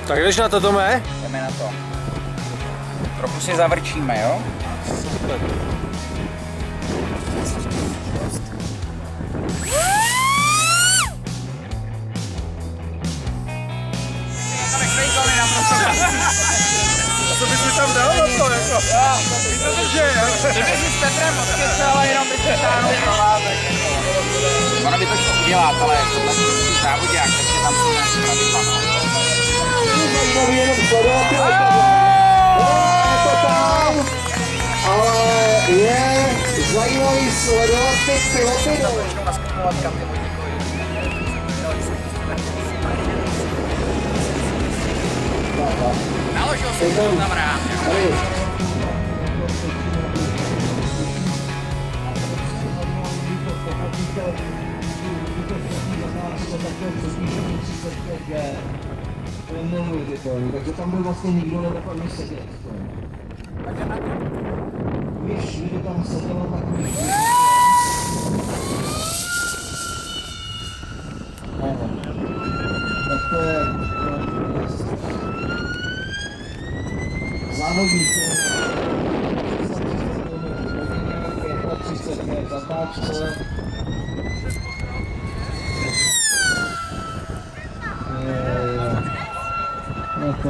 Tak jdeš na to, Tome? Jdeme na to. Trochu si zavrčíme, jo? Super. A co bys mi tam dal na to, jako? Kdyby si s Petrem odkecel, jenom by se táhnul provázek. Ono by to šlo udělat, ale tohle je závodák, takže tam jsou nějaké pravidla. Ale je zajímavý sledovat ty piloty. Začnou naskakovat katy vodníkovi. Naložil jsem to tam rád. To je neuvěřitelný, takže tam by vlastně nikdo nedopadl sedět. Víš, kdyby tam sedělo takový... Tak to je... závodník. 35 zatáčce. To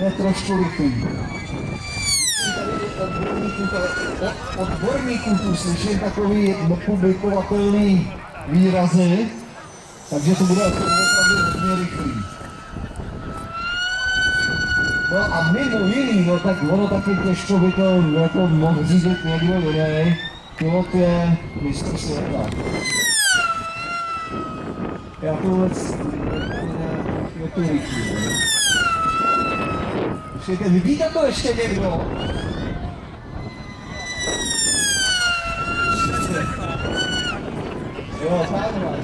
je trošku rychlý. Odborníků tu slyším takový nepublikovatelný výrazy, takže to bude opravdu hodně rychlý. No a mimo jiný, no tak ono taky těžko by to jako mohl říct někdo jiný. Pilot je mistr světa. Já to vůbec je to rychlý. Počkejte, vidíte to ještě někdo? Jo, takhle.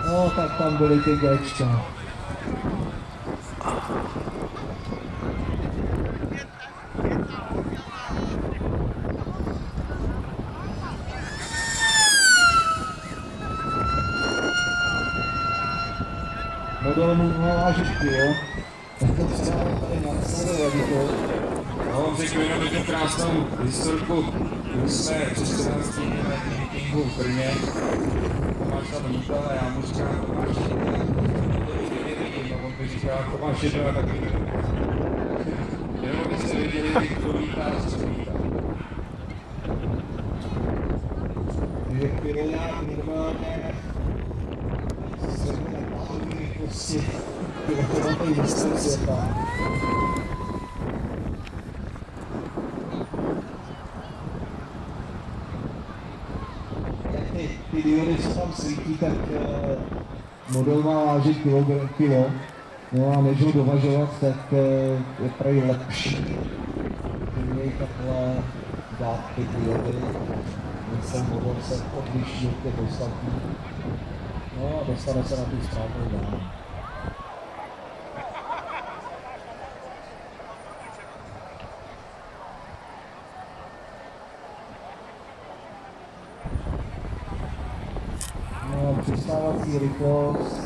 No, tak tam byly ty gečka. Budou mu vážitky, jo? Tak to třeba tady nasledovat, to. Já vám řeknu jenom jednu krásnou historku. My jsme přes 14 dní na meetingu v Brně. Tomáš tam lítal a já mu říkám, Tomáš, a on mi říká, Tomáš jedno a taky jenom byste věděli, kdo lítá a co lítá. Je pilák normálně zřejmě náhodný prostě pilotový mistr světa. Ty diody, co tam svítí, tak model má vážit kilo. No a než ho dovažovat, tak je prý lepší. Měj takhle dát ty diody, než ten model se odliší od těch ostatních. No a dostane se na tu správnou dál. No, přistávací rychlost,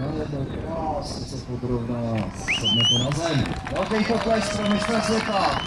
najednou krásně se podrovná, sedne to na zem. Velký pokles pro mistra světa.